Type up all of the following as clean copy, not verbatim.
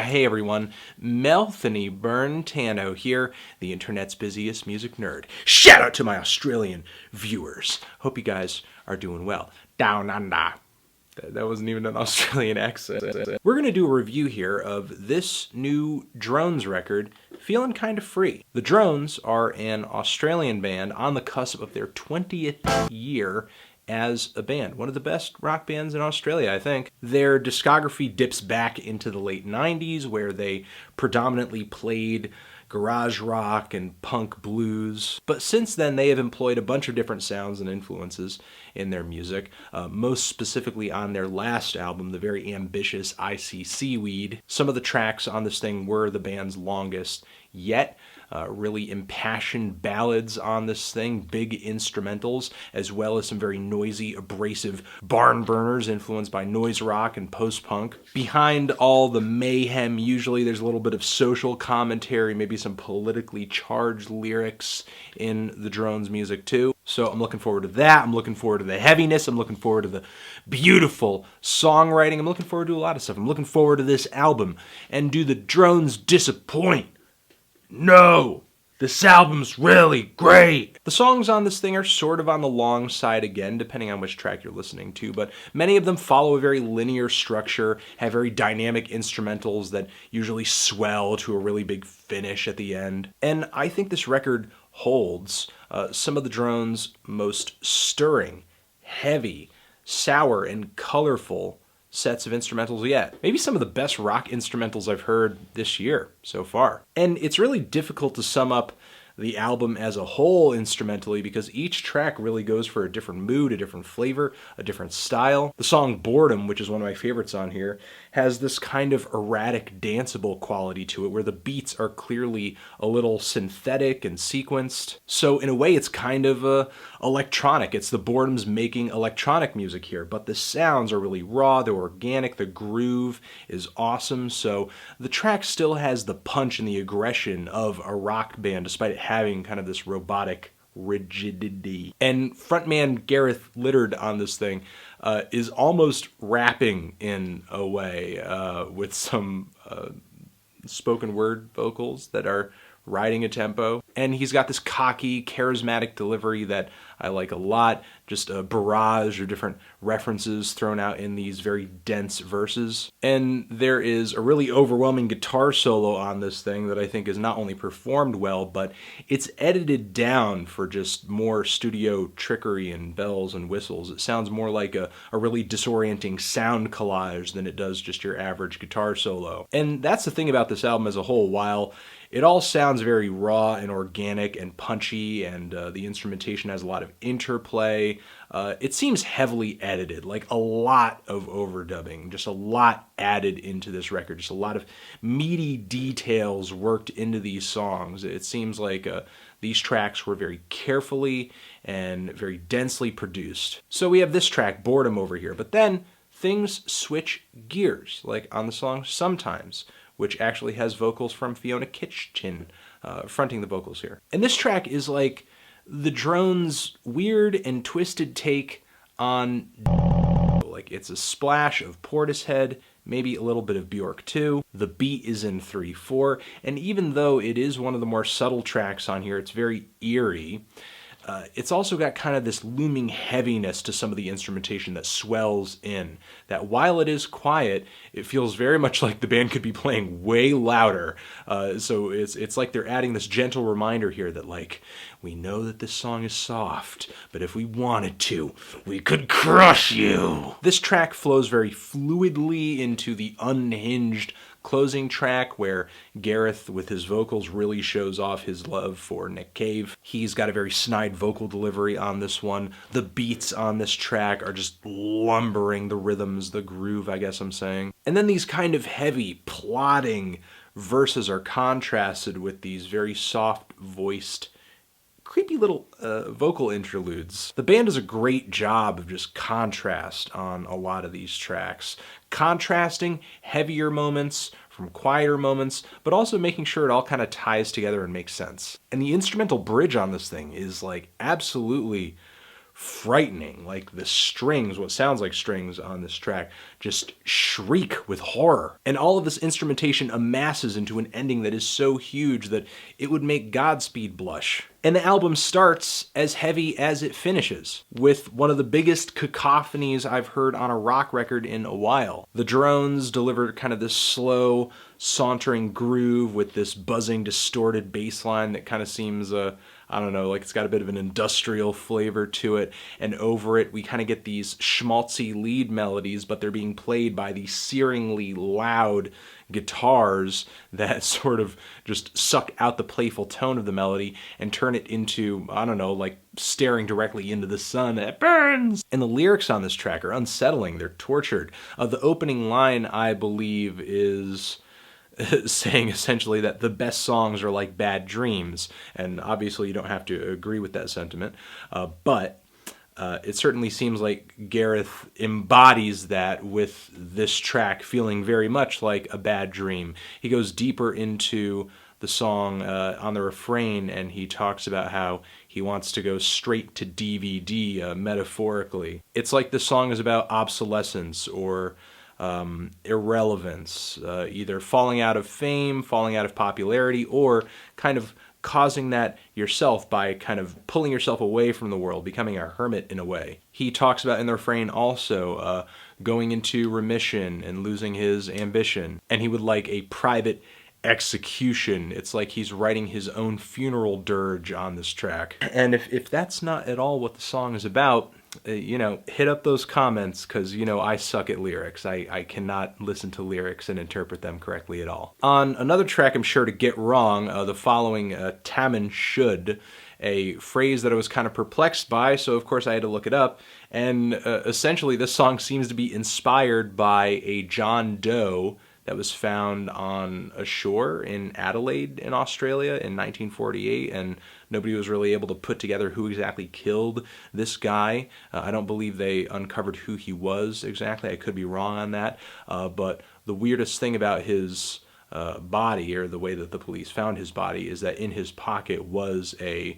Hey everyone, Melthany Burntano here, the internet's busiest music nerd. Shout out to my Australian viewers. Hope you guys are doing well. Down under. That wasn't even an Australian accent. We're going to do a review here of this new Drones record, Feelin' Kinda Free. The Drones are an Australian band on the cusp of their 20th year as a band. One of the best rock bands in Australia, I think. Their discography dips back into the late 90s, where they predominantly played garage rock and punk blues. But since then, they have employed a bunch of different sounds and influences in their music, most specifically on their last album, the very ambitious I See Seaweed. Some of the tracks on this thing were the band's longest yet. Really impassioned ballads on this thing, big instrumentals, as well as some very noisy, abrasive barn burners influenced by noise rock and post-punk. Behind all the mayhem, usually there's a little bit of social commentary, maybe some politically charged lyrics in the Drones music too. So I'm looking forward to that. I'm looking forward to the heaviness. I'm looking forward to the beautiful songwriting. I'm looking forward to a lot of stuff. I'm looking forward to this album. And do the Drones disappoint? No! This album's really great! The songs on this thing are sort of on the long side again, depending on which track you're listening to, but many of them follow a very linear structure, have very dynamic instrumentals that usually swell to a really big finish at the end. And I think this record holds some of the Drones' most stirring, heavy, sour, and colorful sets of instrumentals yet. Maybe some of the best rock instrumentals I've heard this year so far. And it's really difficult to sum up the album as a whole instrumentally because each track really goes for a different mood, a different flavor, a different style. The song Boredom, which is one of my favorites on here, has this kind of erratic, danceable quality to it where the beats are clearly a little synthetic and sequenced. So in a way, it's kind of electronic. It's the Boredoms making electronic music here, but the sounds are really raw, they're organic, the groove is awesome. So the track still has the punch and the aggression of a rock band, despite it having kind of this robotic rigidity. And frontman Gareth Littard on this thing is almost rapping in a way with some spoken word vocals that are riding a tempo. And he's got this cocky, charismatic delivery that I like a lot. Just a barrage of different references thrown out in these very dense verses. And there is a really overwhelming guitar solo on this thing that I think is not only performed well, but it's edited down for just more studio trickery and bells and whistles. It sounds more like a really disorienting sound collage than it does just your average guitar solo. And that's the thing about this album as a whole. While it all sounds very raw and organic and punchy, and the instrumentation has a lot of interplay, it seems heavily edited, like a lot of overdubbing, just a lot added into this record, just a lot of meaty details worked into these songs. It seems like these tracks were very carefully and very densely produced. So we have this track, Boredom, over here, but then things switch gears, like on the song Sometimes, which actually has vocals from Fiona Kitchen fronting the vocals here. And this track is like the Drones' weird and twisted take on like it's a splash of Portishead, maybe a little bit of Bjork too. The beat is in 3/4, and even though it is one of the more subtle tracks on here, it's very eerie. It's also got kind of this looming heaviness to some of the instrumentation that swells in. That while it is quiet, it feels very much like the band could be playing way louder. So it's like they're adding this gentle reminder here that, like, we know that this song is soft, but if we wanted to, we could crush you. This track flows very fluidly into the unhinged closing track where Gareth with his vocals really shows off his love for Nick Cave. He's got a very snide vocal delivery on this one. The beats on this track are just lumbering, the rhythms, the groove, I guess I'm saying. And then these kind of heavy, plodding verses are contrasted with these very soft-voiced, creepy little vocal interludes. The band does a great job of just contrast on a lot of these tracks. Contrasting heavier moments from quieter moments, but also making sure it all kind of ties together and makes sense. And the instrumental bridge on this thing is like absolutely frightening. Like the strings, what sounds like strings on this track, just shriek with horror. And all of this instrumentation amasses into an ending that is so huge that it would make Godspeed blush. And the album starts as heavy as it finishes, with one of the biggest cacophonies I've heard on a rock record in a while. The drones deliver kind of this slow, sauntering groove with this buzzing, distorted bass line that kind of seems, I don't know, like it's got a bit of an industrial flavor to it. And over it, we kind of get these schmaltzy lead melodies, but they're being played by these searingly loud guitars that sort of just suck out the playful tone of the melody and turn it into, I don't know, like staring directly into the sun that burns. And the lyrics on this track are unsettling. They're tortured. The opening line, I believe, is saying essentially that the best songs are like bad dreams. And obviously you don't have to agree with that sentiment, but it certainly seems like Gareth embodies that with this track feeling very much like a bad dream. He goes deeper into the song on the refrain, and he talks about how he wants to go straight to DVD, metaphorically. It's like the song is about obsolescence or irrelevance, either falling out of fame, falling out of popularity, or kind of causing that yourself by kind of pulling yourself away from the world, becoming a hermit in a way. He talks about in the refrain also going into remission and losing his ambition, and he would like a private execution. It's like he's writing his own funeral dirge on this track. And if that's not at all what the song is about, you know, hit up those comments, because, you know, I suck at lyrics. I cannot listen to lyrics and interpret them correctly at all. On another track I'm sure to get wrong, the following TAMAN SHUD, a phrase that I was kind of perplexed by, so of course I had to look it up. And essentially this song seems to be inspired by a John Doe that was found on a shore in Adelaide in Australia in 1948, and nobody was really able to put together who exactly killed this guy. I don't believe they uncovered who he was exactly. I could be wrong on that, but the weirdest thing about his body, or the way that the police found his body, is that in his pocket was a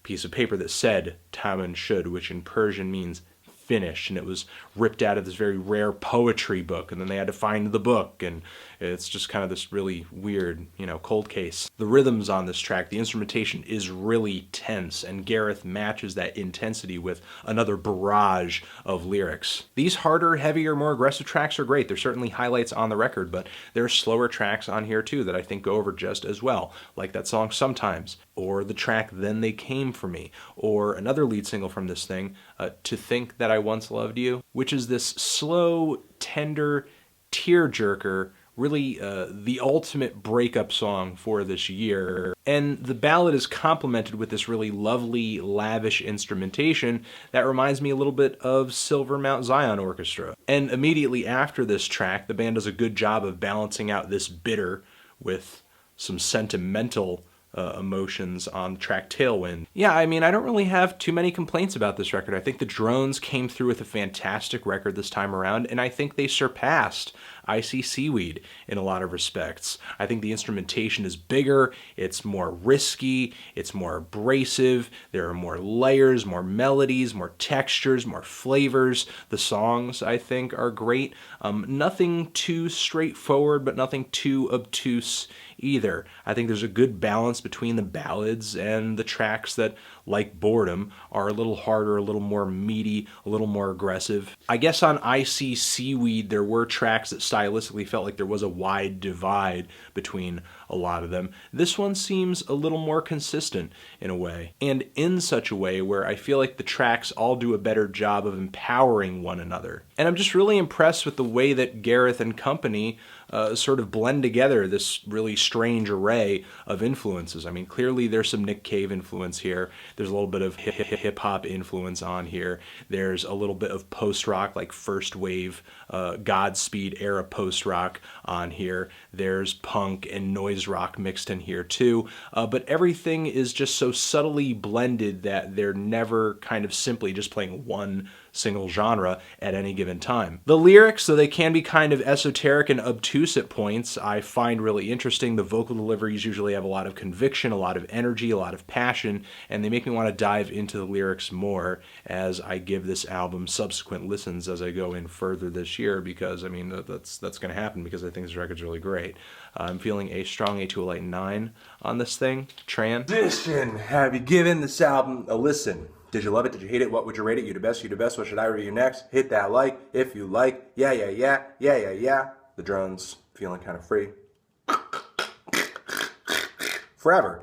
piece of paper that said TAMAN SHUD, which in Persian means finish, and it was ripped out of this very rare poetry book, and then they had to find the book, and it's just kind of this really weird, you know, cold case. The rhythms on this track, the instrumentation is really tense, and Gareth matches that intensity with another barrage of lyrics. These harder, heavier, more aggressive tracks are great. They're certainly highlights on the record, but there are slower tracks on here too that I think go over just as well, like that song Sometimes, or the track Then They Came For Me, or another lead single from this thing, To Think That I Once Loved You, which is this slow, tender tearjerker, really the ultimate breakup song for this year. And the ballad is complemented with this really lovely, lavish instrumentation that reminds me a little bit of Silver Mount Zion Orchestra. And immediately after this track, the band does a good job of balancing out this bitter with some sentimental emotions on the track Tailwind. Yeah, I mean, I don't really have too many complaints about this record. I think the Drones came through with a fantastic record this time around, and I think they surpassed I See Seaweed in a lot of respects. I think the instrumentation is bigger, it's more risky, it's more abrasive, there are more layers, more melodies, more textures, more flavors. The songs, I think, are great. Nothing too straightforward, but nothing too obtuse either. I think there's a good balance between the ballads and the tracks that, like Boredom, are a little harder, a little more meaty, a little more aggressive. I guess on I See Seaweed, there were tracks that stylistically felt like there was a wide divide between a lot of them. This one seems a little more consistent in a way, and in such a way where I feel like the tracks all do a better job of empowering one another. And I'm just really impressed with the way that Gareth and company sort of blend together this really strange array of influences. I mean, clearly there's some Nick Cave influence here. There's a little bit of hip-hop influence on here. There's a little bit of post-rock, like first wave Godspeed era post-rock on here. There's punk and noise rock mixed in here too. But everything is just so subtly blended that they're never kind of simply just playing one single genre at any given time. The lyrics, though they can be kind of esoteric and obtuse at points, I find really interesting. The vocal deliveries usually have a lot of conviction, a lot of energy, a lot of passion, and they make me want to dive into the lyrics more as I give this album subsequent listens as I go in further this year, because I mean that's going to happen because I think this record's really great. I'm feeling a strong A to a light 9 on this thing. Transition. Have you given this album a listen? Did you love it? Did you hate it? What would you rate it? You the best, you the best. What should I review next? Hit that like if you like. Yeah. The drones feeling kind of free. Forever.